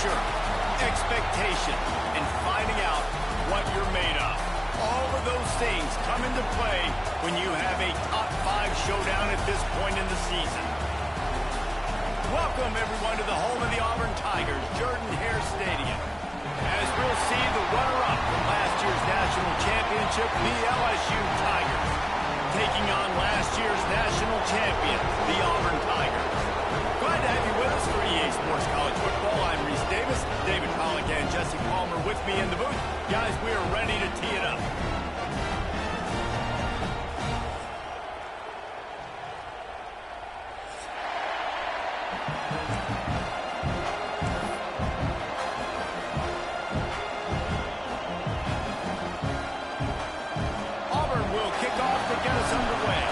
pressure, expectation, and finding out what you're made of. All of those things come into play when you have a top 5 showdown at this point in the season. Welcome, everyone, to the home of the Auburn Tigers, Jordan-Hare Stadium. As we'll see the runner-up from last year's national championship, the LSU Tigers, taking on last year's national champion, the Auburn Tigers. Glad to have you with us for EA Sports College Football. I'm Reese Davis, David Pollack and Jesse Palmer with me in the booth. Guys, we are ready to tee it up. Auburn will kick off to get us underway.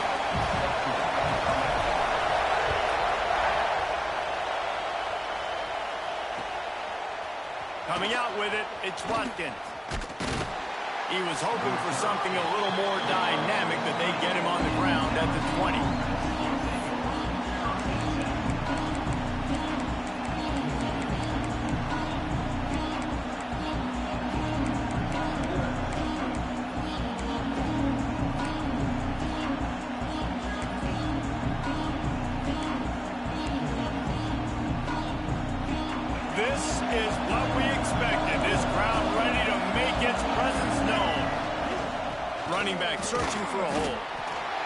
Coming out with it, it's Watkins. He was hoping for something a little more dynamic, that they get him on the ground at the 20. This is what we expected. This crowd ready to make its presence known. Running back searching for a hole.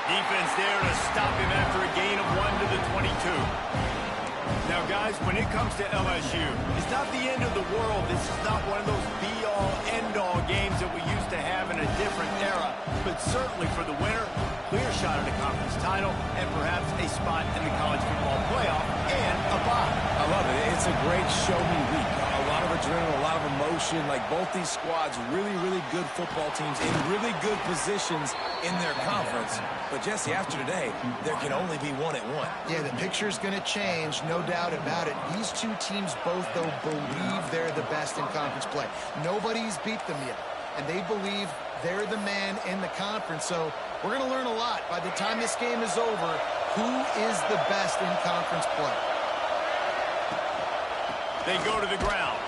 Defense there to stop him after a gain of 1 to the 22. Now, guys, when it comes to LSU, it's not the end of the world. This is not one of those be-all, end-all games that we used to have in a different era. But certainly for the winner, clear shot at a conference title and perhaps a spot in the college football playoff and a bye. I love it. It's a great show-me week. A lot of adrenaline, a lot of emotion. Like, both these squads, really, really good football teams in really good positions in their conference. But, Jesse, after today, there can only be one at one. Yeah, the picture's going to change, no doubt about it. These two teams both, though, believe they're the best in conference play. Nobody's beat them yet, and they believe they're the man in the conference. So we're going to learn a lot. By the time this game is over, who is the best in conference play? They go to the ground.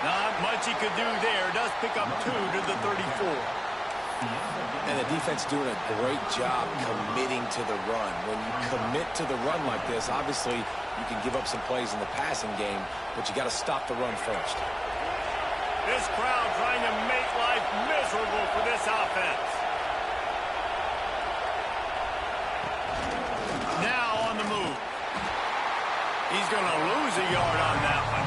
Not much he could do there. Does pick up 2 to the 34. And the defense doing a great job committing to the run. When you commit to the run like this, obviously you can give up some plays in the passing game, but you got to stop the run first. This crowd trying to make life miserable for this offense. Now on the move. He's going to lose a yard on that one.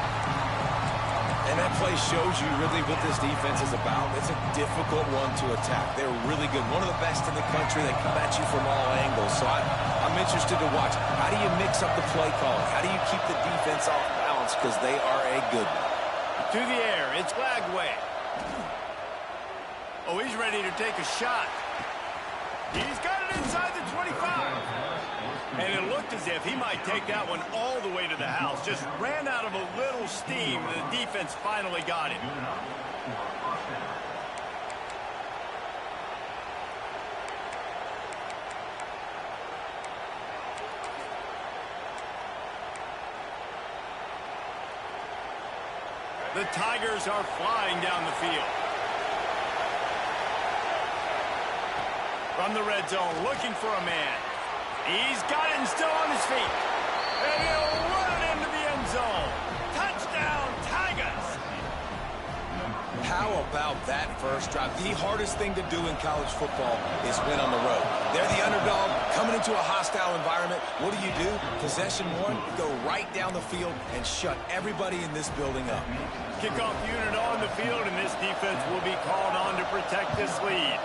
And that play shows you really what this defense is about. It's a difficult one to attack. They're really good. One of the best in the country. They come at you from all angles. So I'm interested to watch. How do you mix up the play calling? How do you keep the defense off balance? Because they are a good one. To the air, it's Glagway. Oh, he's ready to take a shot. He's got it inside the 25. And it looked as if he might take that one all the way to the house. Just ran out of a little steam. The defense finally got him. The Tigers are flying down the field. From the red zone, looking for a man. He's got it and still on his feet. And he'll run it into the end zone. Touchdown, Tigers! How about that first drive? The hardest thing to do in college football is win on the road. They're the underdog, coming into a hostile environment. What do? Possession one, go right down the field and shut everybody in this building up. Kickoff unit on the field, and this defense will be called on to protect this lead.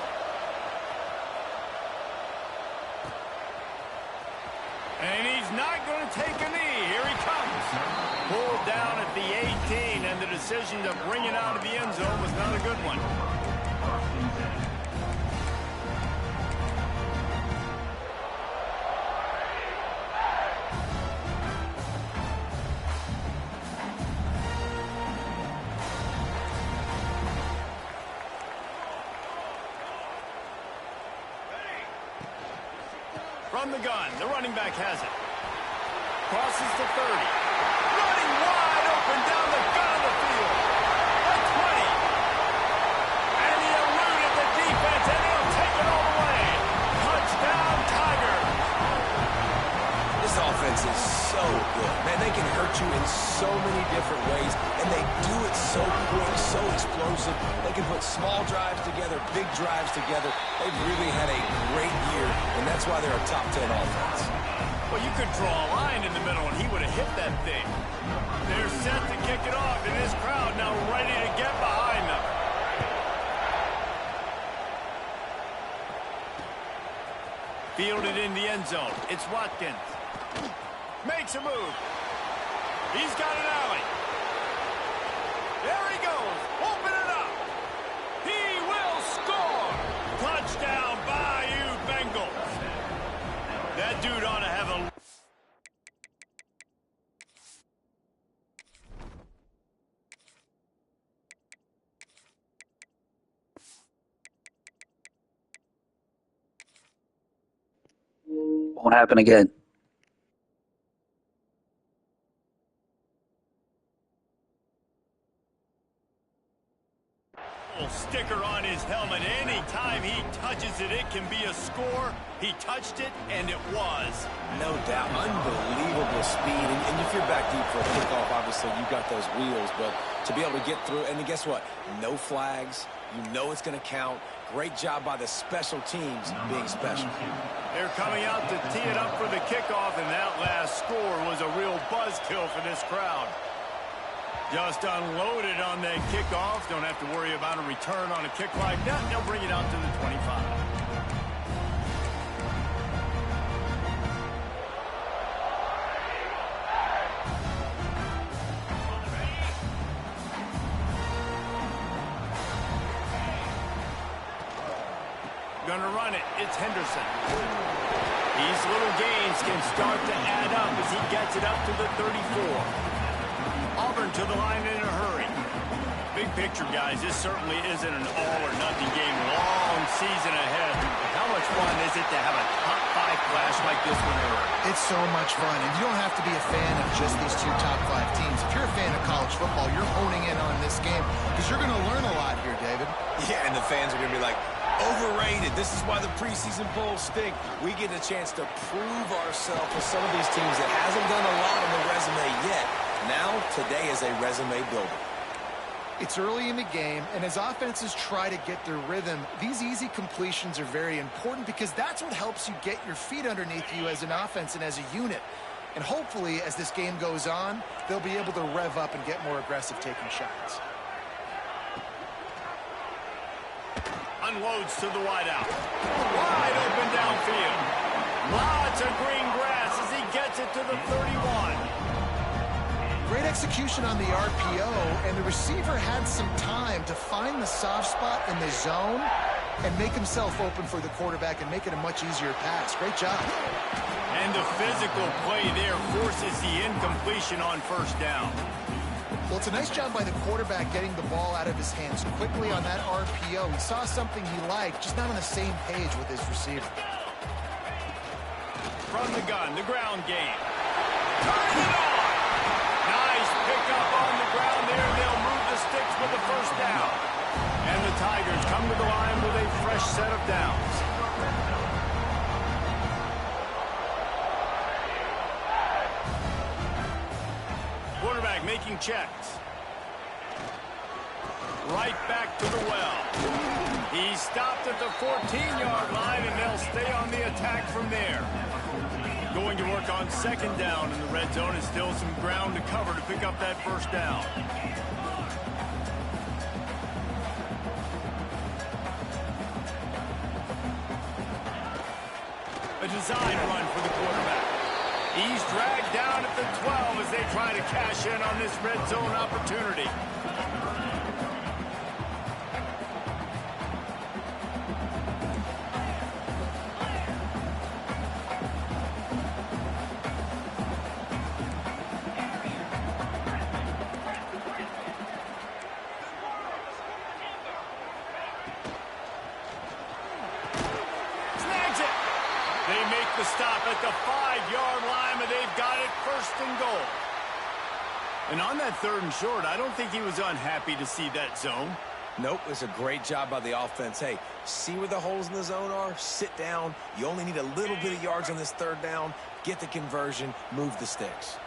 And he's not going to take a knee. Here he comes. Pulled down at the 18, and the decision to bring it out of the end zone was not a good one. From the gun, the running back has it. Crosses to 30. Running wide open down different ways, and they do it so quick, so explosive. They can put small drives together, big drives together. They've really had a great year, and that's why they're a top 10 offense. Well, you could draw a line in the middle, and he would have hit that thing. They're set to kick it off, and this crowd now ready to get behind them. Fielded in the end zone. It's Watkins. Makes a move. He's got an alley. There he goes. Open it up. He will score. Touchdown, Bayou Bengals. That dude ought to have a... Won't happen again. Sticker on his helmet. Anytime he touches it, it can be a score. He touched it, and it was. No doubt. Unbelievable speed. And if you're back deep for a kickoff, obviously you've got those wheels. But to be able to get through, and guess what? No flags. You know it's going to count. Great job by the special teams being special. They're coming out to tee it up for the kickoff, and that last score was a real buzzkill for this crowd. Just unloaded on that kickoff. Don't have to worry about a return on a kick like that. They'll bring it out to the 25. Gonna run it. It's Henderson. These little gains can start to add up as he gets it up to the 34. Auburn to the line in a hurry. Big picture, guys, this certainly isn't an all-or-nothing game. Long season ahead. How much fun is it to have a top-5 clash like this one early? It's so much fun, and you don't have to be a fan of just these two top-5 teams. If you're a fan of college football, you're honing in on this game because you're going to learn a lot here, David. Yeah, and the fans are going to be like, overrated. This is why the preseason polls stink. We get a chance to prove ourselves with some of these teams that hasn't done a lot on the resume yet. Now, today is a resume builder. It's early in the game, and as offenses try to get their rhythm, these easy completions are very important because that's what helps you get your feet underneath you as an offense and as a unit. And hopefully, as this game goes on, they'll be able to rev up and get more aggressive taking shots. Unloads to the wideout. Wide open downfield. Lots of green grass as he gets it to the 31. Great execution on the RPO, and the receiver had some time to find the soft spot in the zone and make himself open for the quarterback and make it a much easier pass. Great job. And the physical play there forces the incompletion on first down. Well, it's a nice job by the quarterback getting the ball out of his hands quickly on that RPO. He saw something he liked, just not on the same page with his receiver. From the gun, the ground game. Turn it on! Nice pickup on the ground there. They'll move the sticks with the first down. And the Tigers come to the line with a fresh set of downs. Quarterback making checks. Right back to the well. He stopped at the 14-yard line, and they'll stay on the attack from there. Going to work on second down in the red zone, and still some ground to cover to pick up that first down. A design run for the quarterback. He's dragged down at the 12 as they try to cash in on this red zone opportunity. They make the stop at the 5-yard line, but they've got it first and goal. And on that third and short, I don't think he was unhappy to see that zone. Nope, it's a great job by the offense. Hey, see where the holes in the zone are? Sit down. You only need a little bit of yards on this third down. Get the conversion. Move the sticks.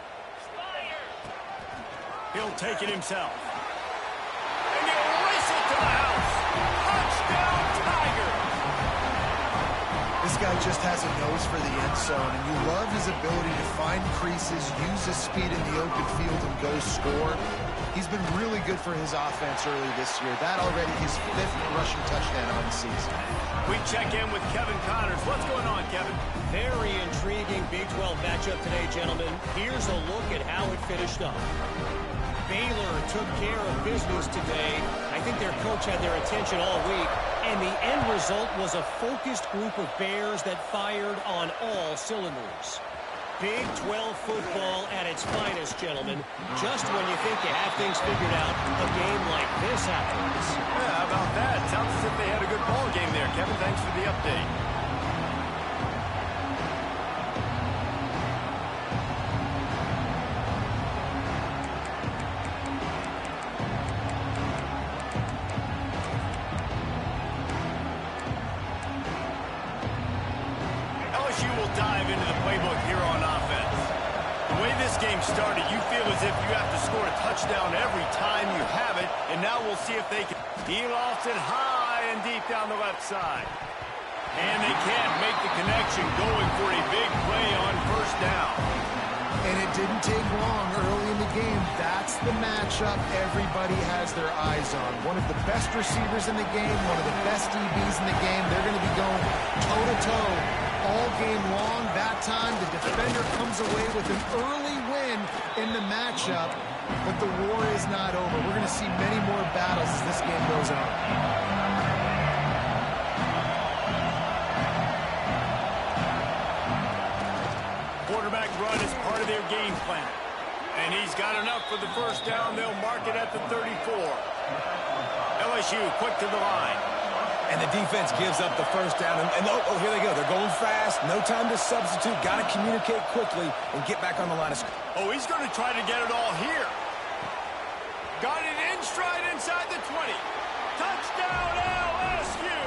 He'll take it himself. And he'll race it to the house. Touchdown, Tigers! This guy just has a nose for the end zone, and you love his ability to find creases, use his speed in the open field, and go score. He's been really good for his offense early this year. That already his 5th rushing touchdown on the season. We check in with Kevin Connors. What's going on, Kevin? Very intriguing Big 12 matchup today, gentlemen. Here's a look at how it finished up. Baylor took care of business today. I think their coach had their attention all week, and the end result was a focused group of Bears that fired on all cylinders. Big 12 football at its finest, gentlemen. Just when you think you have things figured out, a game like this happens. Yeah, how about that? Sounds as if they had a good ball game there. Kevin, thanks for the update. LSU will dive into the playbook here on offense. The way this game started, you feel as if you have to score a touchdown every time you have it, and now we'll see if they can. He lost it high and deep down the left side. And they can't make the connection, going for a big play on first down. And it didn't take long early in the game. That's the matchup everybody has their eyes on. One of the best receivers in the game, one of the best DBs in the game. They're going to be going toe-to-toe all game long. That time, the defender comes away with an early win in the matchup, but the war is not over. We're going to see many more battles as this game goes on. Quarterback run is part of their game plan. And he's got enough for the first down. They'll mark it at the 34. LSU quick to the line. And the defense gives up the first down. And oh, here they go. They're going fast. No time to substitute. Got to communicate quickly and get back on the line of scrimmage. Oh, he's going to try to get it all here. Got it in stride inside the 20. Touchdown, LSU!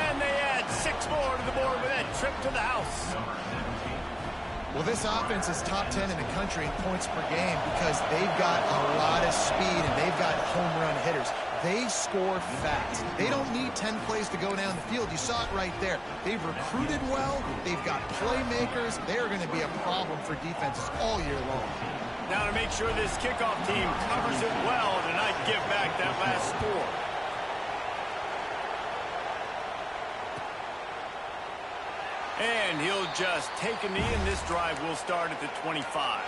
And they add 6 more to the board with that trip to the house. Well, this offense is top 10 in the country in points per game because they've got a lot of speed and they've got home run hitters. They score fast. They don't need 10 plays to go down the field. You saw it right there. They've recruited well. They've got playmakers. They're going to be a problem for defenses all year long. Now to make sure this kickoff team covers it well to not give back that last score. And he'll just take a knee, and this drive will start at the 25.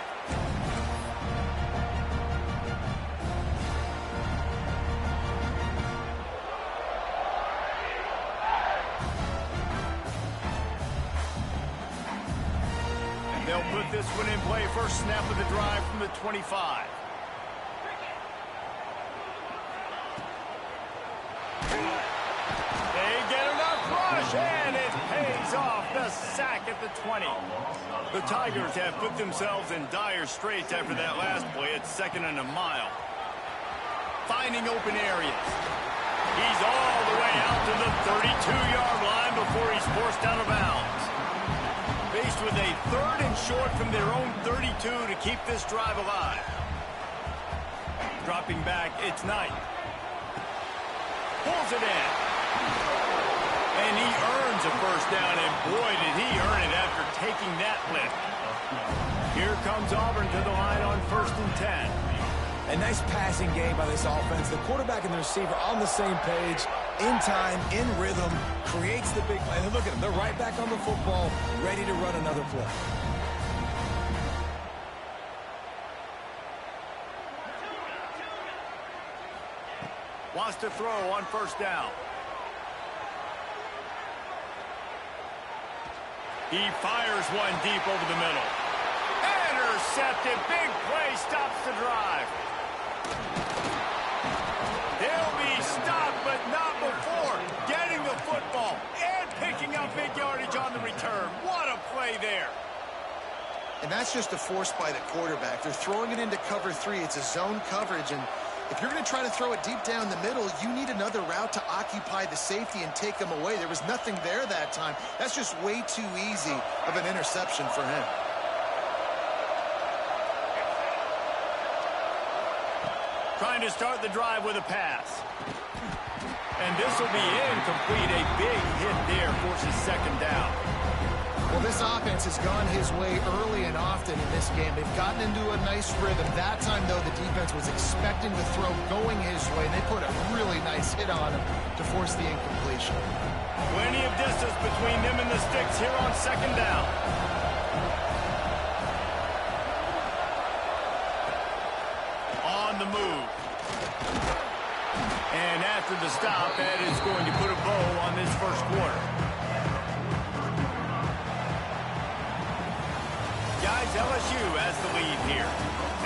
And they'll put this one in play. First snap of the drive from the 25. They get enough rush, and it pays off. The sack at the 20. The Tigers have put themselves in dire straits after that last play. It's 2nd and a mile. Finding open areas. He's all the way out to the 32-yard line before he's forced out of bounds. Faced with a 3rd and short from their own 32 to keep this drive alive. Dropping back, it's Knight. Pulls it in. And he earns a first down, and boy, did he earn it after taking that lift. Here comes Auburn to the line on 1st and 10. A nice passing game by this offense. The quarterback and the receiver on the same page, in time, in rhythm, creates the big play. And look at them. They're right back on the football, ready to run another play. Wants to throw on 1st down. He fires one deep over the middle. Intercepted. Big play stops the drive. He'll be stopped, but not before getting the football and picking up big yardage on the return. What a play there. And that's just a force by the quarterback. They're throwing it into cover 3. It's a zone coverage, and if you're going to try to throw it deep down the middle, you need another route to occupy the safety and take them away. There was nothing there that time. That's just way too easy of an interception for him. Trying to start the drive with a pass. And this will be incomplete. A big hit there forces second down. Well, this offense has gone his way early and often in this game. They've gotten into a nice rhythm. That time, though, the defense was expecting the throw going his way, and they put a really nice hit on him to force the incompletion. Plenty of distance between them and the sticks here on second down. On the move. And after the stop, that is going to put a bow on this first quarter. Guys, LSU has the lead here.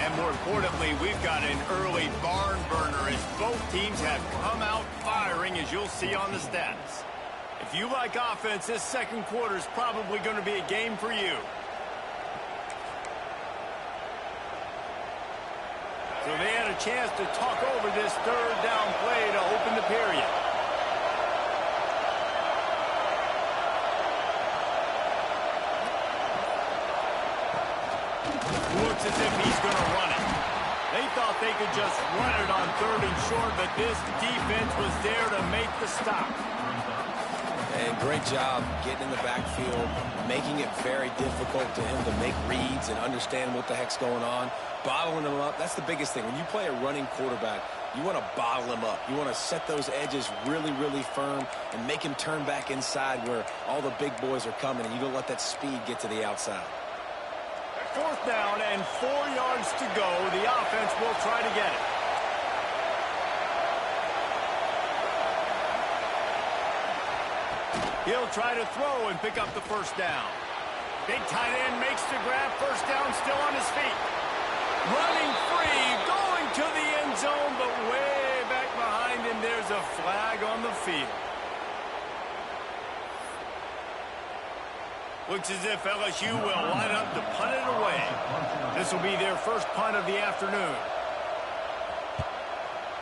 And more importantly, we've got an early barn burner as both teams have come out firing, as you'll see on the stats. If you like offense, this second quarter is probably going to be a game for you. So they had a chance to talk over this third down play to open the period. Looks as if he's going to run it. They thought they could just run it on third and short, but this defense was there to make the stop. And great job getting in the backfield, making it very difficult to him to make reads and understand what the heck's going on. Bottling him up, that's the biggest thing. When you play a running quarterback, you want to bottle him up. You want to set those edges really, really firm and make him turn back inside where all the big boys are coming, and you don't let that speed get to the outside. Fourth down and 4 yards to go. The offense will try to get it. He'll try to throw and pick up the first down. Big tight end makes the grab. First down, still on his feet. Running free, going to the end zone, but way back behind him, there's a flag on the field. Looks as if LSU will line up to punt it away. This will be their first punt of the afternoon.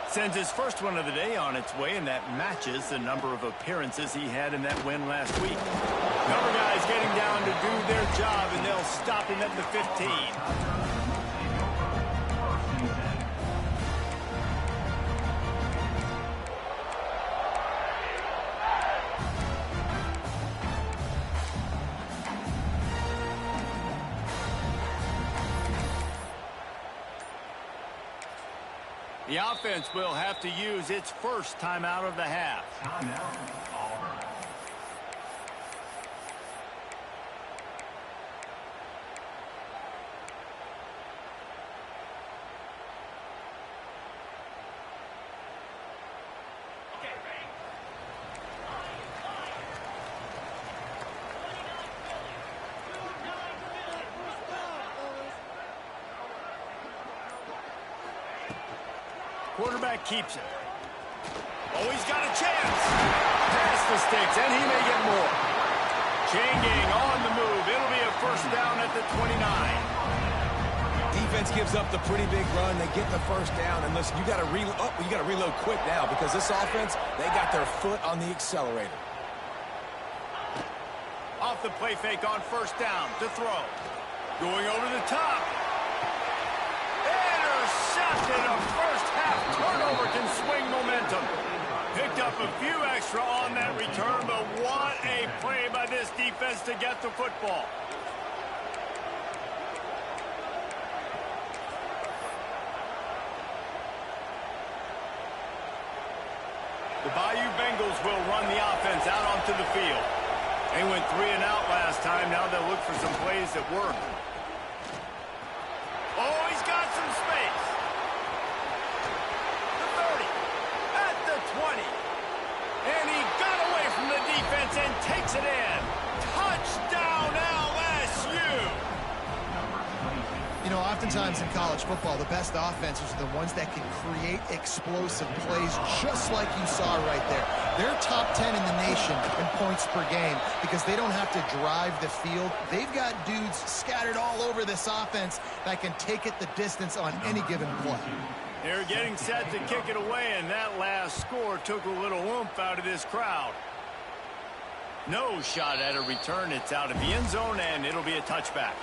Sends his first one of the day on its way, and that matches the number of appearances he had in that win last week. Number guys getting down to do their job, and they'll stop him at the 15. The offense will have to use its first timeout of the half. Auburn. Quarterback keeps it. Oh, he's got a chance. Past the sticks, and he may get more. Chain gang on the move. It'll be a first down at the 29. Defense gives up the pretty big run. They get the first down, and listen, you got to reload quick now because this offense, they got their foot on the accelerator. Off the play fake on first down to throw. Going over the top. Intercepted. A first half turnover can swing momentum. Picked up a few extra on that return, but what a play by this defense to get the football. The Bayou Bengals will run the offense out onto the field. They went 3 and out last time. Now they'll look for some plays that work. Oh, he's got some space. The 30, at the 20. And he got away from the defense and takes it in. Touchdown, LSU. You know, oftentimes in college football, the best offenses are the ones that can create explosive plays, just like you saw right there. They're top 10 in the nation in points per game because they don't have to drive the field. They've got dudes scattered all over this offense that can take it the distance on any given play. They're getting set to kick it away, and that last score took a little oomph out of this crowd. No shot at a return. It's out of the end zone, and it'll be a touchback.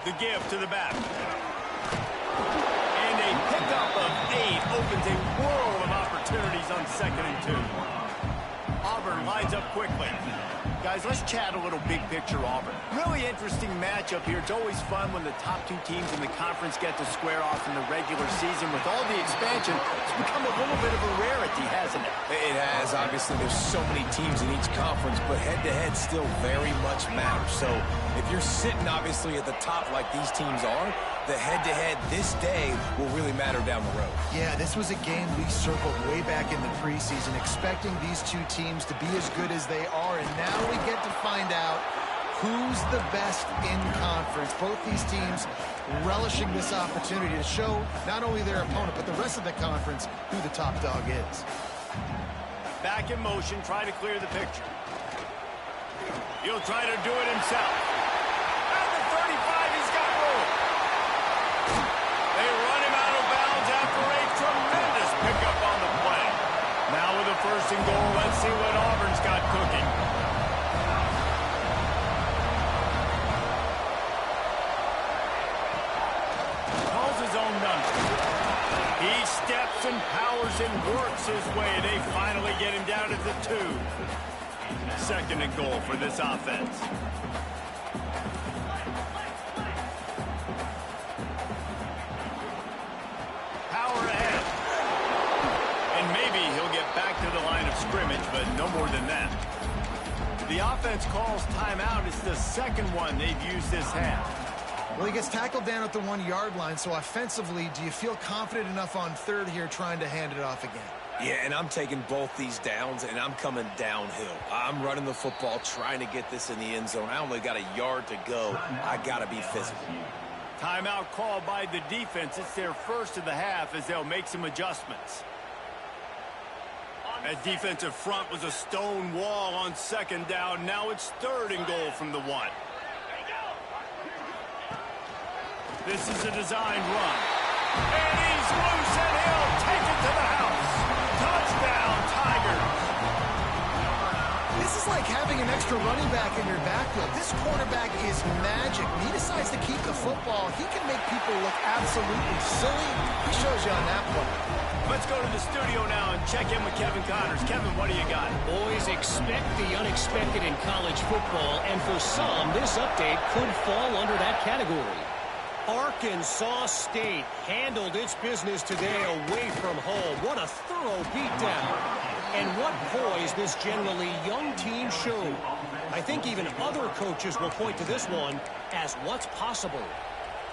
The give to the back. And a pickup of 8 opens a world of opportunities on 2nd and 2. Auburn lines up quickly. Guys, let's chat a little big picture Auburn. Really interesting matchup here. It's always fun when the top 2 teams in the conference get to square off in the regular season. With all the expansion, it's become a little bit of a rarity, hasn't it? It has. Obviously, there's so many teams in each conference, but head-to-head still very much matters. So if you're sitting, obviously, at the top like these teams are, the head-to-head this day will really matter down the road. Yeah, this was a game we circled way back in the preseason, expecting these 2 teams to be as good as they are, and now we get to find out who's the best in conference. Both these teams relishing this opportunity to show not only their opponent, but the rest of the conference who the top dog is. Back in motion, try to clear the picture. He'll try to do it himself. At the 35, he's got room. They run him out of bounds after a tremendous pickup on the play. Now with a 1st and goal, let's see what Auburn's got cooking. Calls his own number. He steps and powers and works his way. They finally get him down at the 2. 2nd and goal for this offense. Power ahead. And maybe he'll get back to the line of scrimmage, but no more than that. The offense calls timeout. It's the 2nd one they've used this half. Well, he gets tackled down at the 1-yard line, so offensively, do you feel confident enough on 3rd here trying to hand it off again? Yeah, and I'm taking both these downs, and I'm coming downhill. I'm running the football, trying to get this in the end zone. I only got a yard to go. I got to be physical. Timeout called by the defense. It's their 1st of the half as they'll make some adjustments. That defensive front was a stone wall on 2nd down. Now it's 3rd and goal from the 1. This is a designed run. And he's loose, and he'll take it to the house. Touchdown, Tigers. This is like having an extra running back in your backfield. This quarterback is magic. When he decides to keep the football, he can make people look absolutely silly. He shows you on that play. Let's go to the studio now and check in with Kevin Connors. Kevin, what do you got? Boys, expect the unexpected in college football, and for some, this update could fall under that category. Arkansas State handled its business today away from home. What a thorough beatdown. And what poise this generally young team showed. I think even other coaches will point to this one as what's possible.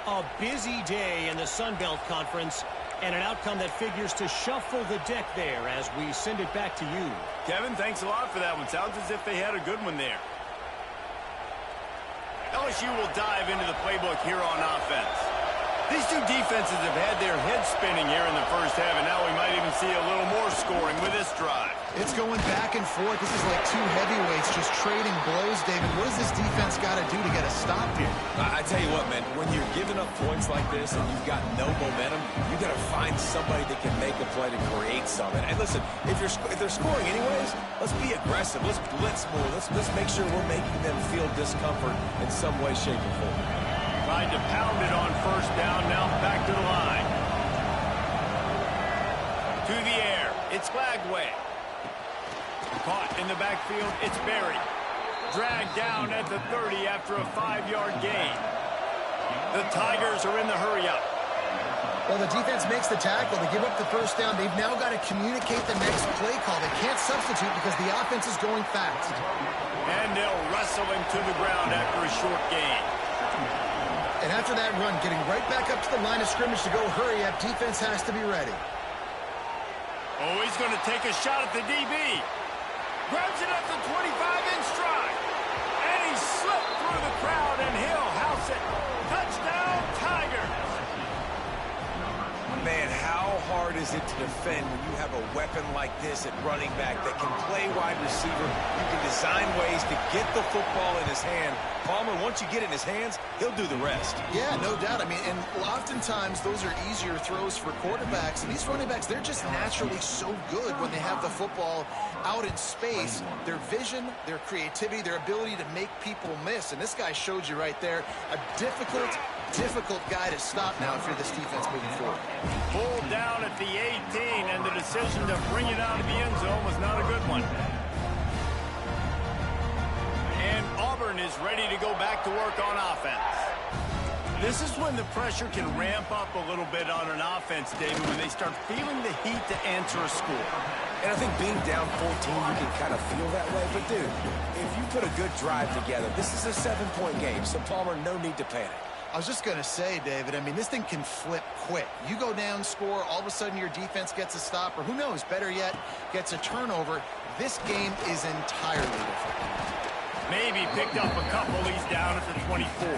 A busy day in the Sun Belt Conference, and an outcome that figures to shuffle the deck there as we send it back to you. Kevin, thanks a lot for that one. Sounds as if they had a good one there. LSU will dive into the playbook here on offense. These 2 defenses have had their heads spinning here in the 1st half, and now we might even see a little more scoring with this drive. It's going back and forth. This is like 2 heavyweights just trading blows, David. What does this defense got to do to get a stop here? I tell you what, man, when you're giving up points like this and you've got no momentum, you got to find somebody that can make a play to create something. And listen, if they're scoring anyways, let's be aggressive. Let's blitz more. Let's make sure we're making them feel discomfort in some way, shape, or form. Tried to pound it on 1st down. Now back to the line. To the air. It's Flagway. Caught in the backfield. It's Berry. Dragged down at the 30 after a 5-yard gain. The Tigers are in the hurry-up. Well, the defense makes the tackle. They give up the 1st down. They've now got to communicate the next play call. They can't substitute because the offense is going fast. And they'll wrestle him to the ground after a short gain. And after that run, getting right back up to the line of scrimmage to go hurry up, defense has to be ready. Oh, he's going to take a shot at the DB. Grabs it at the 25-inch stride. And he slipped through the crowd, and he'll house it. Touchdown, Tigers. Man, how hard is it to defend when you have a weapon like this at running back that can play wide receiver? You can design ways to get the football in his hand. Palmer, once you get it in his hands, he'll do the rest. Yeah, no doubt. I mean, and oftentimes those are easier throws for quarterbacks. And these running backs, they're just naturally so good when they have the football out in space. Their vision, their creativity, their ability to make people miss. And this guy showed you right there a difficult difficult guy to stop now if you're this defense moving forward. Pulled down at the 18, and the decision to bring it out of the end zone was not a good one. And Auburn is ready to go back to work on offense. This is when the pressure can ramp up a little bit on an offense, David, when they start feeling the heat to answer a score. And I think being down 14, you can kind of feel that way. But, dude, if you put a good drive together, this is a 7-point game, so Palmer, no need to panic. I was just going to say, David, I mean, this thing can flip quick. You go down, score, all of a sudden your defense gets a stop, or who knows, better yet, gets a turnover. This game is entirely different. Maybe picked up a couple. He's down at the 24.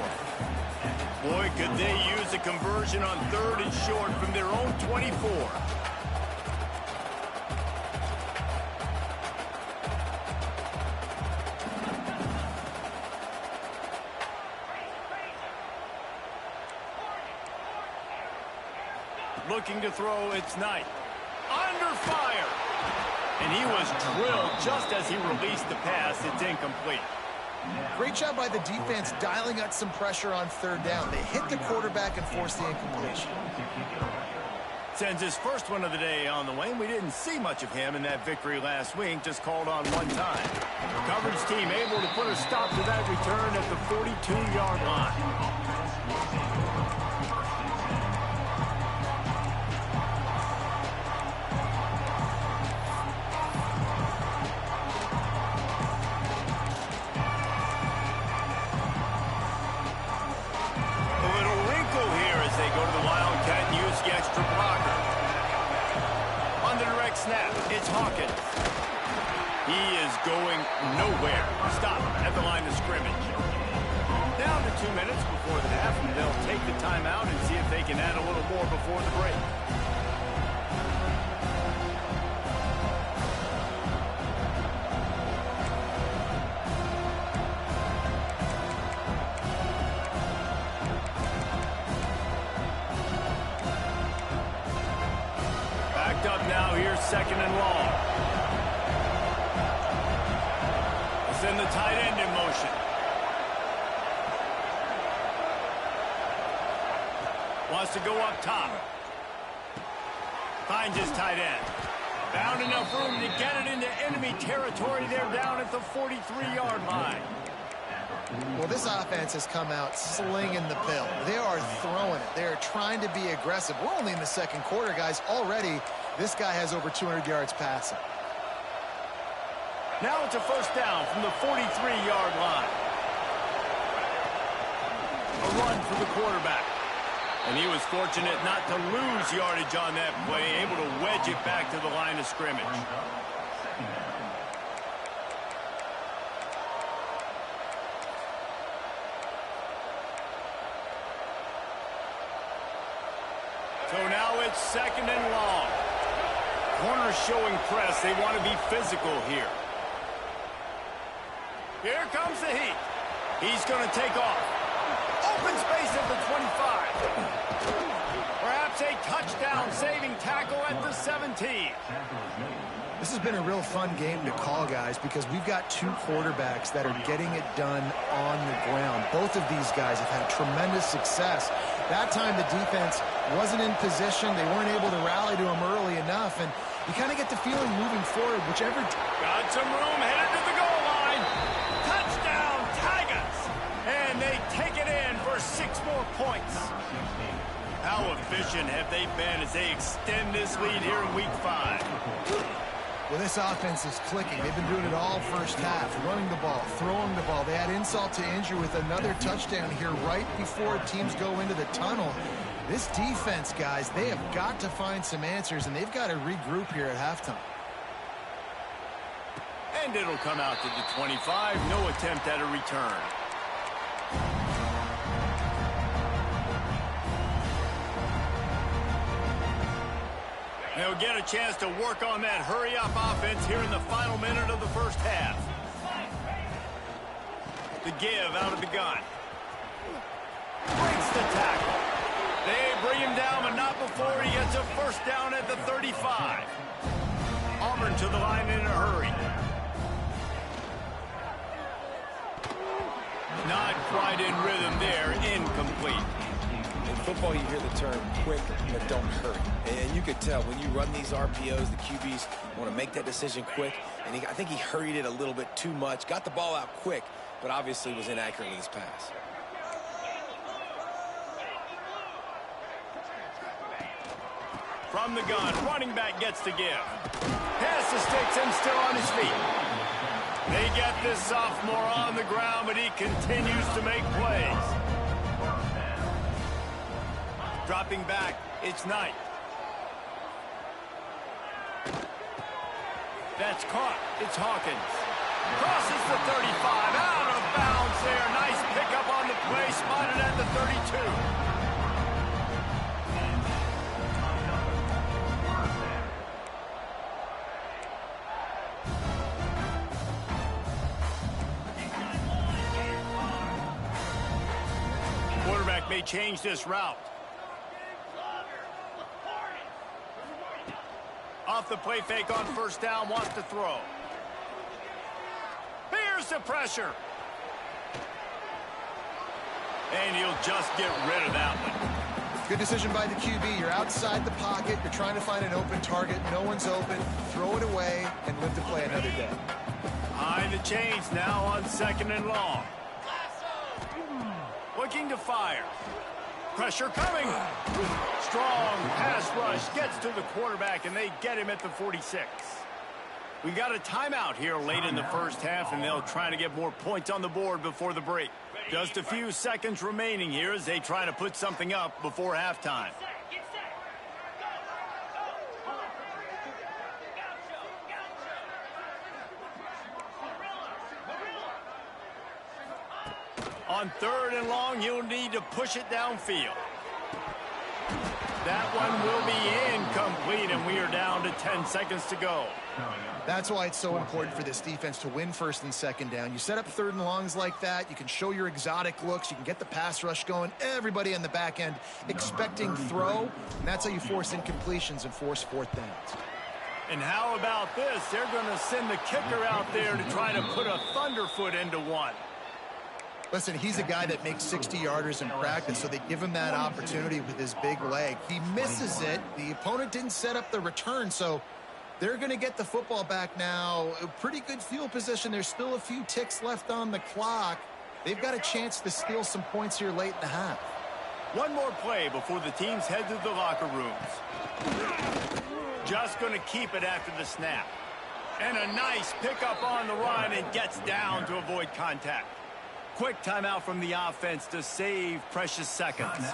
Boy, could they use a conversion on 3rd and short from their own 24. Looking to throw, it's Knight. Under fire! And he was drilled just as he released the pass. It's incomplete. Great job by the defense dialing up some pressure on 3rd down. They hit the quarterback and forced the incompletion. Sends his first one of the day on the way. We didn't see much of him in that victory last week, just called on one time. The coverage team able to put a stop to that return at the 42-yard line. Snap, it's Hawkins. He is going nowhere. Stop at the line of scrimmage. Down to 2 minutes before the half, and they'll take the timeout and see if they can add a little more before the break. Up now, here's 2nd and long. We'll send the tight end in motion. Wants to go up top. Finds his tight end. Found enough room to get it into enemy territory. They're down at the 43-yard line. Well, this offense has come out slinging the pill. They are throwing it. They are trying to be aggressive. We're only in the 2nd quarter, guys. Already, this guy has over 200 yards passing. Now it's a first down from the 43-yard line. A run for the quarterback. And he was fortunate not to lose yardage on that play, able to wedge it back to the line of scrimmage. So now it's 2nd and long. Corners showing press. They want to be physical here. Here comes the heat. He's going to take off. Open space at the 25. Perhaps a touchdown-saving tackle at the 17. This has been a real fun game to call, guys, because we've got 2 quarterbacks that are getting it done on the ground. Both of these guys have had tremendous success. That time the defense wasn't in position. They weren't able to rally to him early enough, and you kind of get the feeling moving forward, whichever... Got some room, headed to the goal line. Touchdown, Tigers! And they take it in for 6 more points. How efficient have they been as they extend this lead here in Week 5? Well, this offense is clicking. They've been doing it all first half, running the ball, throwing the ball. They had insult to injury with another touchdown here right before teams go into the tunnel. This defense, guys, they have got to find some answers, and they've got to regroup here at halftime. And it'll come out to the 25. No attempt at a return. They'll get a chance to work on that hurry-up offense here in the final minute of the first half. The give out of the gun. Breaks the tackle. They bring him down, but not before he gets a first down at the 35. Auburn to the line in a hurry. Not quite in rhythm there. Incomplete. football, you hear the term quick, but don't hurry. And you could tell when you run these RPOs, the QBs want to make that decision quick. And I think he hurried it a little bit too much. Got the ball out quick, but obviously was inaccurate with his pass. From the gun, running back gets to give. Pass to sticks and still on his feet. They get this sophomore on the ground, but he continues to make plays. Dropping back, it's Knight. That's caught. It's Hawkins. Crosses the 35, out of bounds there. Nice pickup on the play, spotted at the 32. Quarterback may change this route. Off the play fake on first down, wants to throw. Here's the pressure. And he'll just get rid of that one. Good decision by the QB. You're outside the pocket. You're trying to find an open target. No one's open. Throw it away and live to play another day. Behind the chains now on 2nd and long. Looking to fire. Pressure coming. Strong pass rush gets to the quarterback, and they get him at the 46. We got a timeout here late in the first half, and they'll try to get more points on the board before the break. Just a few seconds remaining here as they try to put something up before halftime. On 3rd and long, you'll need to push it downfield. That one will be incomplete, and we are down to 10 seconds to go. That's why it's so important for this defense to win 1st and 2nd down. You set up 3rd and longs like that. You can show your exotic looks. You can get the pass rush going. Everybody on the back end expecting throw, and that's how you force incompletions and force 4th downs. And how about this? They're going to send the kicker out there to try to put a thunderfoot into one. Listen, he's a guy that makes 60-yarders in practice, so they give him that opportunity with his big leg. He misses it. The opponent didn't set up the return, so they're going to get the football back now. A pretty good field position. There's still a few ticks left on the clock. They've got a chance to steal some points here late in the half. One more play before the teams head to the locker rooms. Just going to keep it after the snap. And a nice pickup on the run and gets down to avoid contact. Quick timeout from the offense to save precious seconds.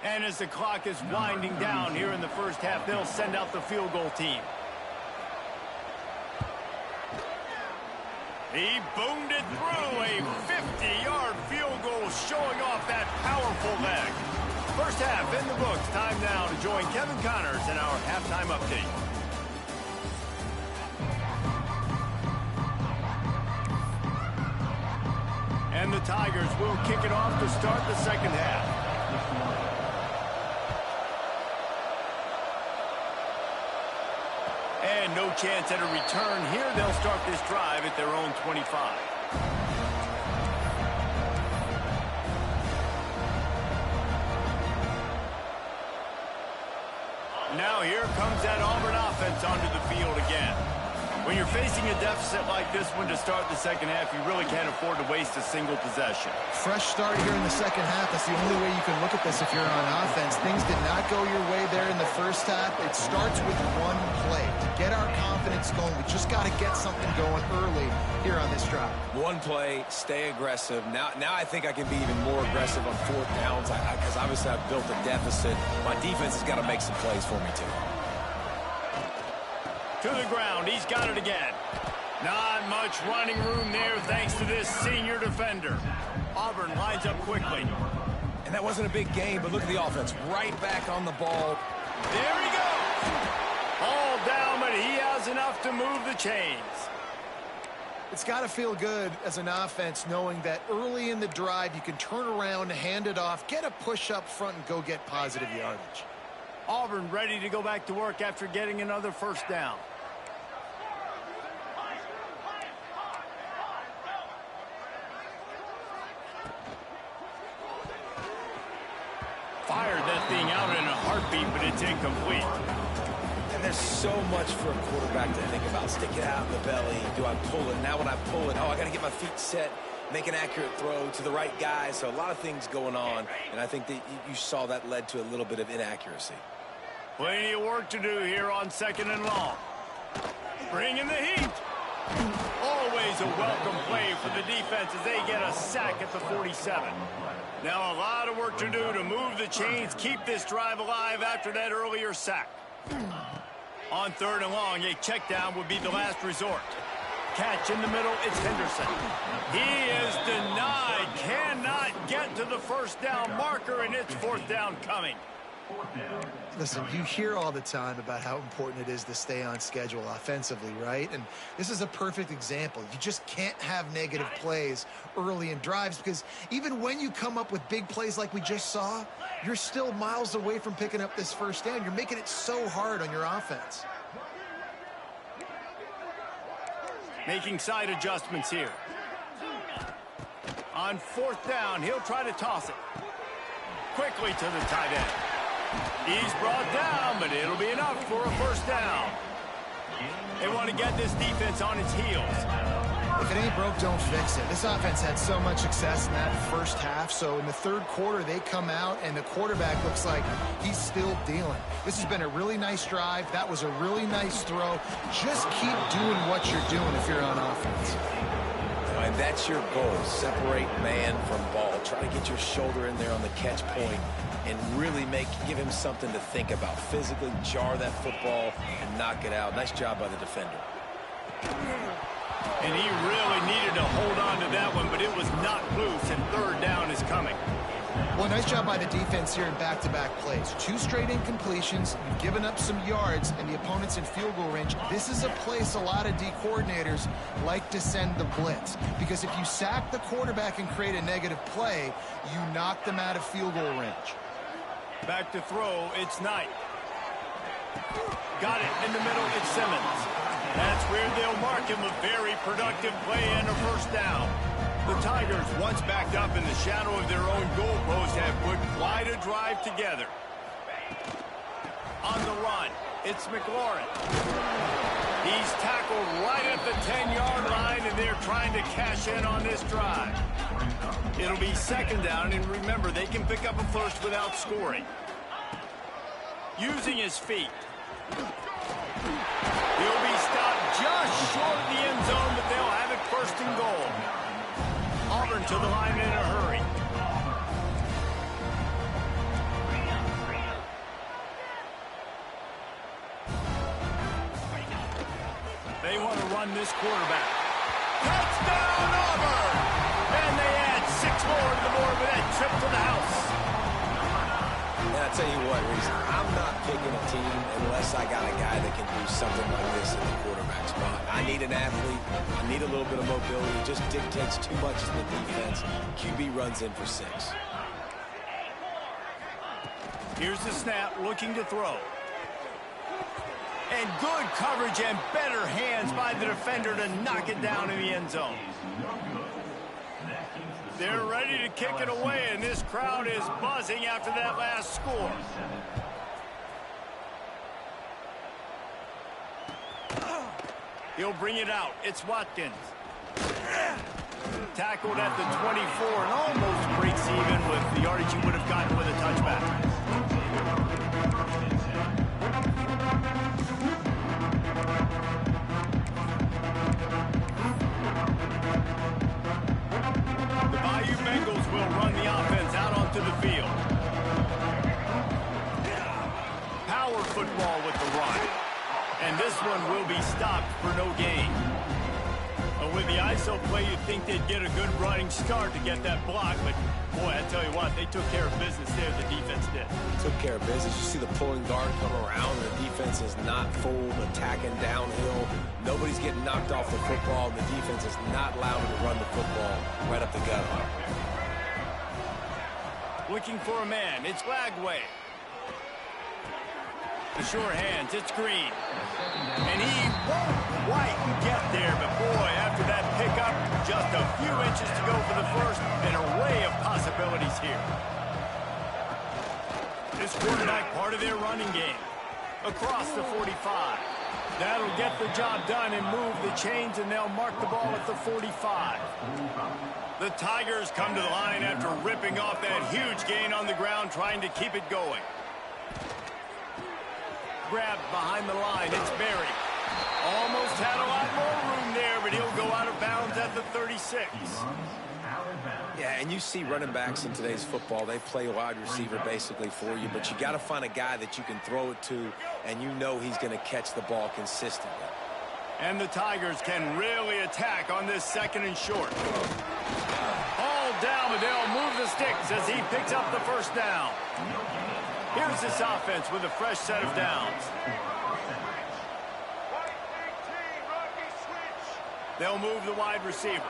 And as the clock is winding down here in the first half, they'll send out the field goal team. He boomed it through a 50-yard field goal, showing off that powerful leg. First half in the books. Time now to join Kevin Connors in our halftime update. And the Tigers will kick it off to start the second half. And no chance at a return here. They'll start this drive at their own 25. Now here comes that Auburn offense onto the field again. When you're facing a deficit like this one to start the second half, you really can't afford to waste a single possession. Fresh start here in the second half. That's the only way you can look at this if you're on offense. Things did not go your way there in the first half. It starts with one play. To get our confidence going, we just got to get something going early here on this drive. One play, stay aggressive. Now I think I can be even more aggressive on 4th downs because obviously I've built a deficit. My defense has got to make some plays for me too. To the ground, he's got it again. Not much running room there thanks to this senior defender. Auburn lines up quickly. And that wasn't a big game, but look at the offense. Right back on the ball. There he goes. All down, but he has enough to move the chains. It's got to feel good as an offense knowing that early in the drive you can turn around, hand it off, get a push up front, and go get positive yardage. Auburn ready to go back to work after getting another first down. feet, but it's incomplete. And there's so much for a quarterback to think about. Stick it out in the belly. Do I pull it? Now when I pull it, oh, I got to get my feet set, make an accurate throw to the right guy. So a lot of things going on, and I think that you saw that led to a little bit of inaccuracy. Plenty of work to do here on 2nd and long. Bringing the heat. Always a welcome play for the defense as they get a sack at the 47. Now a lot of work to do to move the chains, keep this drive alive after that earlier sack. On 3rd and long, a check down would be the last resort. Catch in the middle, it's Henderson. He is denied, cannot get to the first down marker, and it's 4th down coming. Listen, you hear all the time about how important it is to stay on schedule offensively, right? And this is a perfect example. You just can't have negative plays early in drives because even when you come up with big plays like we just saw, you're still miles away from picking up this first down. You're making it so hard on your offense. Making side adjustments here. On 4th down, he'll try to toss it. Quickly to the tight end. He's brought down, but it'll be enough for a first down. They want to get this defense on its heels. If it ain't broke, don't fix it. This offense had so much success in that first half, so in the 3rd quarter, they come out, and the quarterback looks like he's still dealing. This has been a really nice drive. That was a really nice throw. Just keep doing what you're doing if you're on offense. And that's your goal. Separate man from ball. Try to get your shoulder in there on the catch point and really give him something to think about. Physically jar that football and knock it out. Nice job by the defender. And he really needed to hold on to that one, but it was not loose, and 3rd down is coming. Well, nice job by the defense here in back-to-back plays. 2 straight incompletions. You've given up some yards, and the opponent's in field goal range. This is a place a lot of D coordinators like to send the blitz, because if you sack the quarterback and create a negative play, you knock them out of field goal range. Back to throw, it's Knight. Got it in the middle, it's Simmons. That's where they'll mark him a very productive play and a first down. The Tigers, once backed up in the shadow of their own goalpost, have put quite a drive together. On the run, it's McLaurin. He's tackled right at the 10-yard line, and they're trying to cash in on this drive. It'll be 2nd down, and remember, they can pick up a first without scoring. Using his feet. He'll be stopped just short of the end zone, but they'll have it 1st and goal. Auburn to the line in a hurry. They want to run this quarterback. Touchdown, Auburn! And they add 6 more to the board with that trip to the house. And I tell you what, Reese, I'm not picking a team unless I got a guy that can do something like this in the quarterback spot. I need an athlete. I need a little bit of mobility. It just dictates too much to the defense. QB runs in for 6. Here's the snap, looking to throw. And good coverage and better hands by the defender to knock it down in the end zone. They're ready to kick it away, and this crowd is buzzing after that last score. He'll bring it out. It's Watkins. Tackled at the 24 and almost breaks even with the yardage he would have gotten with a touchback. The Bayou Bengals will run the offense out onto the field. Power football with the run. And this one will be stopped for no gain. But with the ISO play, you'd think they'd get a good running start to get that block. But, boy, I tell you what, they took care of business there, the defense did. Took care of business. You see the pulling guard come around. The defense is not full, attacking downhill. Nobody's getting knocked off the football. The defense is not allowed to run the football right up the gut. Looking for a man. It's Lagway. The sure hands, it's Green. And he won't quite get there, but boy, after that pickup, just a few inches to go for the first, an array of possibilities here. This quarterback part of their running game. Across the 45. That'll get the job done and move the chains, and they'll mark the ball at the 45. The Tigers come to the line after ripping off that huge gain on the ground, trying to keep it going. Grabbed behind the line. It's Berry. Almost had a lot more room there, but he'll go out of bounds at the 36. Yeah, and you see running backs in today's football, they play wide receiver basically for you, but you got to find a guy that you can throw it to, and you know he's going to catch the ball consistently. And the Tigers can really attack on this 2nd and short. All down, but they'll move the sticks as he picks up the first down. Here's this offense with a fresh set of downs. They'll move the wide receiver.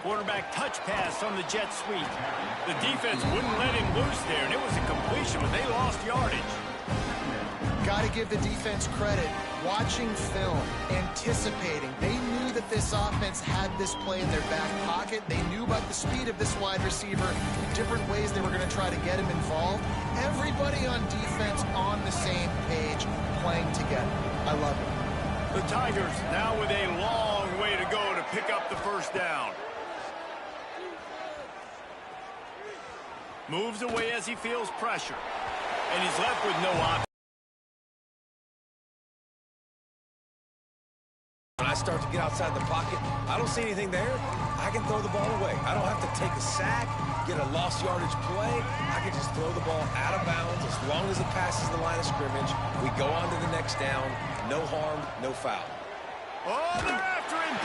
Quarterback touch pass on the jet sweep. The defense wouldn't let him loose there, and it was a completion, but they lost yardage. Got to give the defense credit. Watching film, anticipating. They knew that this offense had this play in their back pocket. They knew about the speed of this wide receiver, different ways they were going to try to get him involved. Everybody on defense on the same page, playing together. I love it. The Tigers now with a long way to go to pick up the first down. Moves away as he feels pressure. And he's left with no option. When I start to get outside the pocket, I don't see anything there. I can throw the ball away. I don't have to take a sack, get a lost yardage play. I can just throw the ball out of bounds as long as it passes the line of scrimmage. We go on to the next down. No harm, no foul. Oh, they're after him.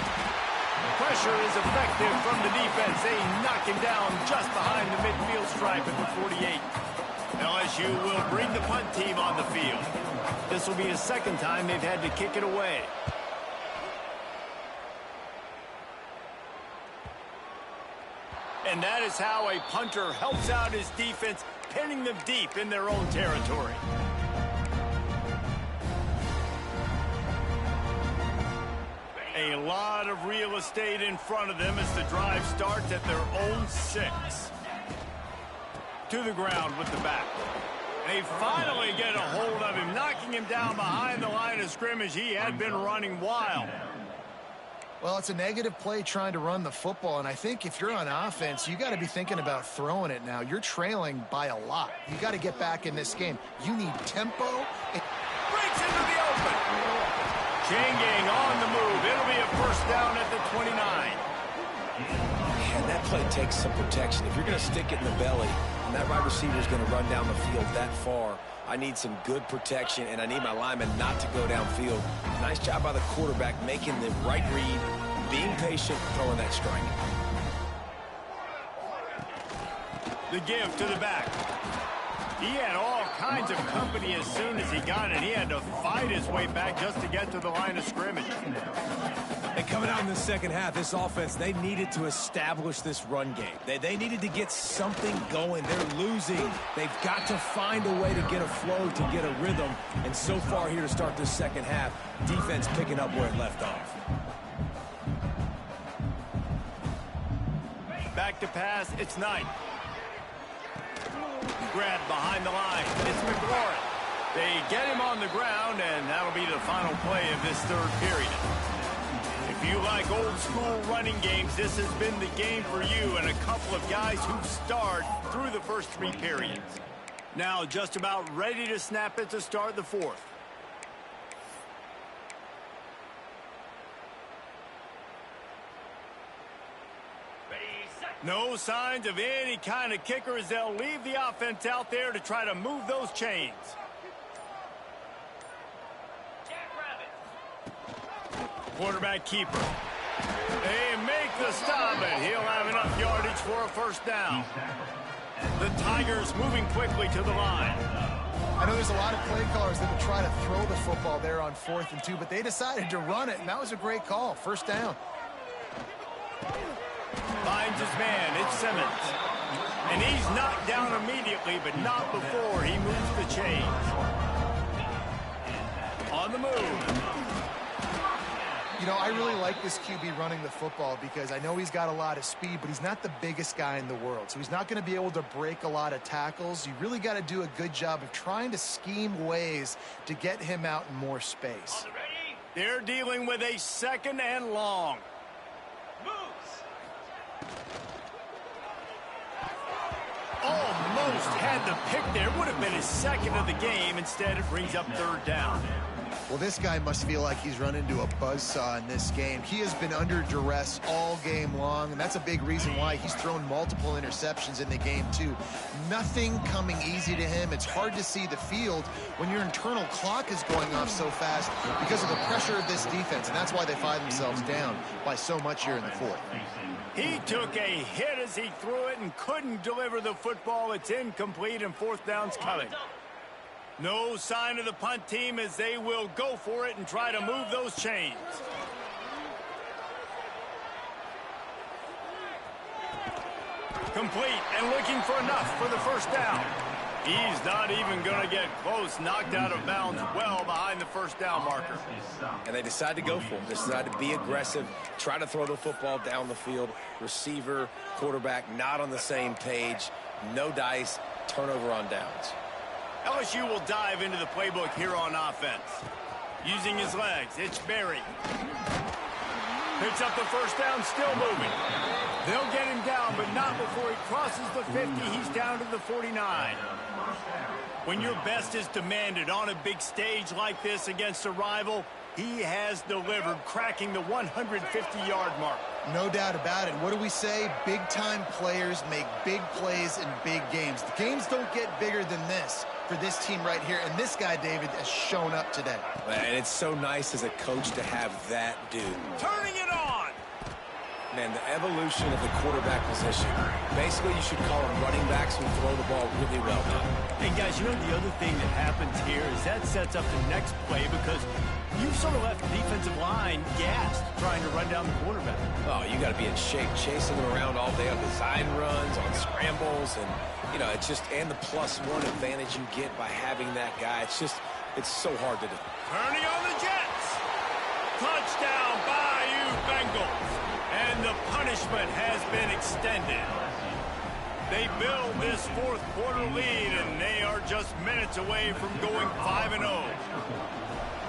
Pressure is effective from the defense. They knock him down just behind the midfield stripe at the 48. LSU will bring the punt team on the field. This will be a 2nd time they've had to kick it away. And that is how a punter helps out his defense, pinning them deep in their own territory. A lot of real estate in front of them as the drive starts at their own 6. To the ground with the back. They finally get a hold of him, knocking him down behind the line of scrimmage. He had been running wild. Well, it's a negative play trying to run the football, and I think if you're on offense, you got to be thinking about throwing it now. You're trailing by a lot. You got to get back in this game. You need tempo. Breaks into the open. Chain gang on the move. It'll be a first down at the 29. And that play takes some protection. If you're going to stick it in the belly, and that wide receiver is going to run down the field that far, I need some good protection, and I need my lineman not to go downfield. Nice job by the quarterback making the right read, being patient, throwing that strike. The give to the back. He had all kinds of company as soon as he got it. He had to fight his way back just to get to the line of scrimmage. And coming out in the 2nd half, this offense, they needed to establish this run game. They needed to get something going. They're losing. They've got to find a way to get a flow, to get a rhythm. And so far here to start this 2nd half, defense picking up where it left off. Back to pass, it's Knight. Grabbed behind the line. It's McLaurin. They get him on the ground, and that'll be the final play of this 3rd period. If you like old-school running games, this has been the game for you and a couple of guys who've starred through the first 3 periods. Now just about ready to snap it to start the 4th. No signs of any kind of kicker as they'll leave the offense out there to try to move those chains. Quarterback keeper. They make the stop, and he'll have enough yardage for a first down. The Tigers moving quickly to the line. I know there's a lot of play callers that would try to throw the football there on 4th and 2, but they decided to run it, and that was a great call. First down. Finds his man. It's Simmons. And he's knocked down immediately, but not before he moves the chains. On the move. You know, I really like this QB running the football because I know he's got a lot of speed, but he's not the biggest guy in the world. So he's not going to be able to break a lot of tackles. You really got to do a good job of trying to scheme ways to get him out in more space. They're dealing with a 2nd and long. Almost had the pick there. Would have been his 2nd of the game. Instead, it brings up 3rd down. Well, this guy must feel like he's run into a buzzsaw in this game. He has been under duress all game long, and that's a big reason why he's thrown multiple interceptions in the game, too. Nothing coming easy to him. It's hard to see the field when your internal clock is going off so fast because of the pressure of this defense, and that's why they find themselves down by so much here in the 4th. He took a hit as he threw it and couldn't deliver the football. It's incomplete, and 4th down's coming. No sign of the punt team as they will go for it and try to move those chains. Complete and looking for enough for the 1st down. He's not even going to get close. Knocked out of bounds well behind the 1st down marker. And they decide to go for it. They decide to be aggressive, try to throw the football down the field. Receiver, quarterback, not on the same page. No dice, turnover on downs. LSU will dive into the playbook here on offense. Using his legs, it's Berry. Picks up the 1st down, still moving. They'll get him down, but not before he crosses the 50. He's down to the 49. When your best is demanded on a big stage like this against a rival, he has delivered, cracking the 150-yard mark. No doubt about it. What do we say? Big-time players make big plays in big games. The games don't get bigger than this for this team right here, and this guy, David, has shown up today. And it's so nice as a coach to have that dude. Turning it on! Man, the evolution of the quarterback position. Basically, you should call them running backs who throw the ball really well now. And guys, you know the other thing that happens here is that sets up the next play because you've sort of left the defensive line gassed trying to run down the quarterback. Oh, you got to be in shape, chasing him around all day on design runs, on scrambles, and, you know, it's just, and the +1 advantage you get by having that guy. It's so hard to do. Turning on the Jets. Touchdown, Bayou Bengals. And the punishment has been extended. They build this 4th quarter lead, and they are just minutes away from going 5-0.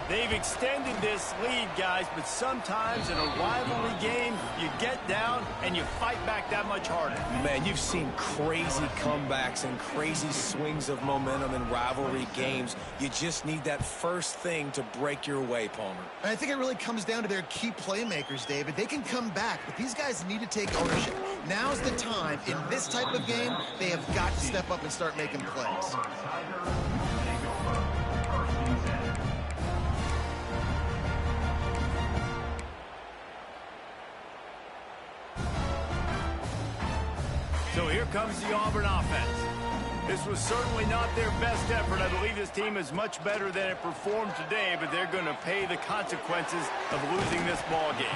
They've extended this lead, guys, but sometimes in a rivalry game, you get down and you fight back that much harder. Man, you've seen crazy comebacks and crazy swings of momentum in rivalry games. You just need that first thing to break your way, Palmer. And I think it really comes down to their key playmakers, David. They can come back, but these guys need to take ownership. Now's the time. In this type of game, they have got to step up and start making plays. So here comes the Auburn offense. This was certainly not their best effort. I believe this team is much better than it performed today, but they're going to pay the consequences of losing this ball game.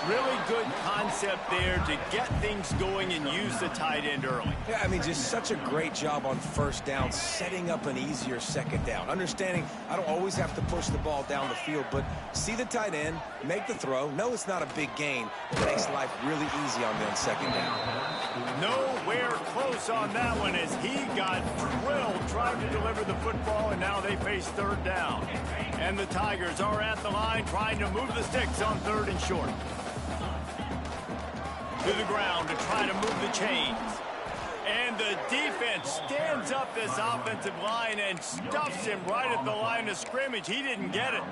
Really good concept there to get things going and use the tight end early. Yeah, I mean, just such a great job on 1st down, setting up an easier 2nd down. Understanding I don't always have to push the ball down the field, but see the tight end, make the throw. No, it's not a big gain, but it makes life really easy on them 2nd down. Nowhere close on that one as he got drilled trying to deliver the football, and now they face 3rd down. And the Tigers are at the line trying to move the sticks on 3rd and short. To the ground to try to move the chains. And the defense stands up this offensive line and stuffs him right at the line of scrimmage. He didn't get it.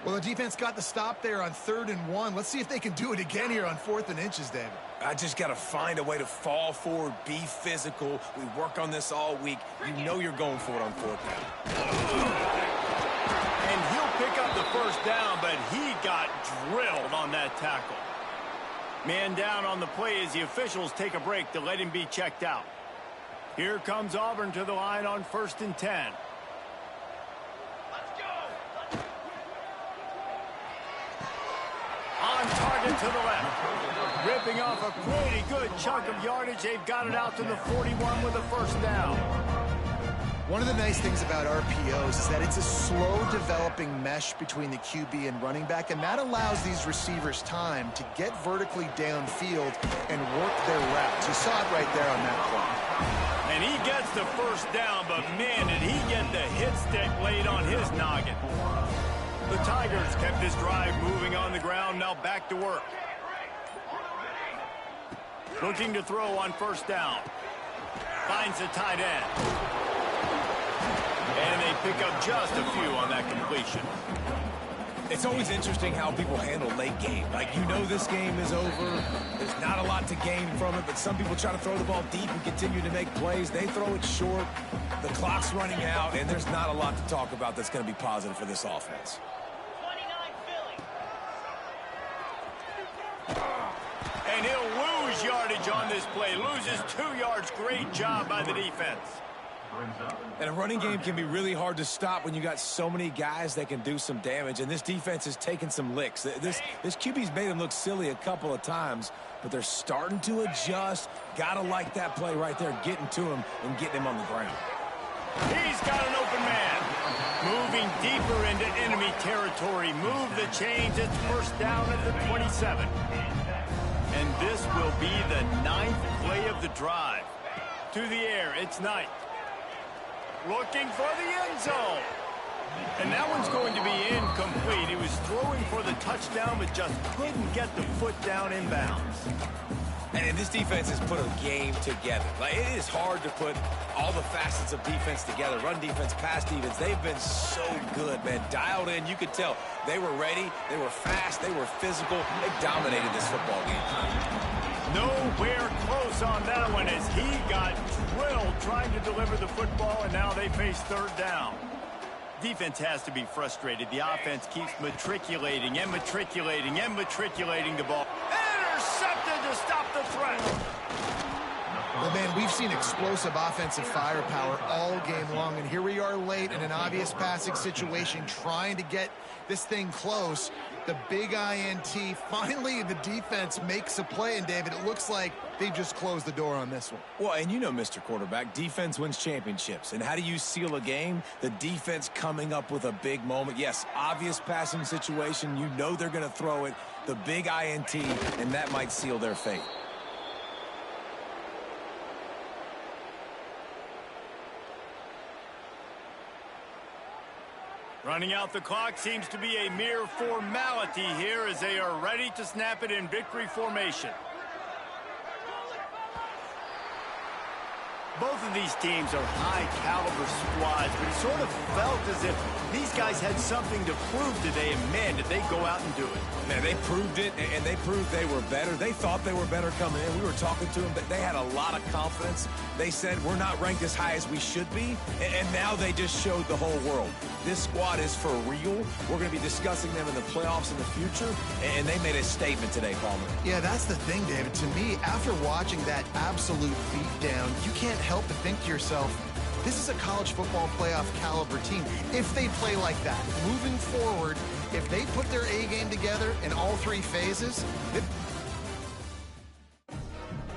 Well, the defense got the stop there on 3rd and 1. Let's see if they can do it again here on 4th and inches, David. I just got to find a way to fall forward, be physical. We work on this all week. You know you're going for it on 4th down. And he'll pick up the 1st down, but he got drilled on that tackle. Man down on the play as the officials take a break to let him be checked out. Here comes Auburn to the line on 1st and 10. On target to the left. Ripping off a pretty good chunk of yardage. They've got it out to the 41 with a 1st down. One of the nice things about RPOs is that it's a slow-developing mesh between the QB and running back, and that allows these receivers time to get vertically downfield and work their routes. You saw it right there on that play. And he gets the first down, but man, did he get the hit stick laid on his noggin. The Tigers kept this drive moving on the ground, now back to work. Looking to throw on first down. Finds the tight end. And they pick up just a few on that completion. It's always interesting how people handle late game. Like, you know this game is over. There's not a lot to gain from it, but some people try to throw the ball deep and continue to make plays. They throw it short. The clock's running out, and there's not a lot to talk about that's going to be positive for this offense. And he'll lose yardage on this play. Loses 2 yards. Great job by the defense. And a running game can be really hard to stop when you got so many guys that can do some damage. And this defense is taking some licks. This QB's made them look silly a couple of times, but they're starting to adjust. Gotta like that play right there, getting to him and getting him on the ground. He's got an open man. Moving deeper into enemy territory. Move the chains. It's first down at the 27. And this will be the 9th play of the drive. To the air, it's Knight. Looking for the end zone. And that one's going to be incomplete. He was throwing for the touchdown, but just couldn't get the foot down inbounds. And this defense has put a game together. Like, it is hard to put all the facets of defense together. Run defense, pass defense. They've been so good, man. Dialed in. You could tell they were ready. They were fast. They were physical. They dominated this football game. Nowhere close on that one as he got drilled trying to deliver the football, and now they face third down. Defense has to be frustrated. The offense keeps matriculating and matriculating and matriculating the ball. Intercepted to stop the threat. Well, man, we've seen explosive offensive firepower all game long, and here we are late in an obvious passing situation trying to get this thing close. The big INT, finally the defense makes a play, and David, it looks like they just closed the door on this one. Well, and you know, Mr. Quarterback, defense wins championships. And how do you seal a game? The defense coming up with a big moment. Yes, obvious passing situation. You know they're going to throw it. The big INT, and that might seal their fate. Running out the clock seems to be a mere formality here as they are ready to snap it in victory formation. Both of these teams are high-caliber squads, but it sort of felt as if these guys had something to prove today, and man, did they go out and do it. Man, they proved it, and they proved they were better. They thought they were better coming in. We were talking to them, but they had a lot of confidence. They said, we're not ranked as high as we should be, and now they just showed the whole world. This squad is for real. We're going to be discussing them in the playoffs in the future, and they made a statement today, Palmer. Yeah, that's the thing, David. To me, after watching that absolute beatdown, you can't help but think to yourself, this is a college football playoff caliber team. If they play like that, moving forward, if they put their A game together in all 3 phases,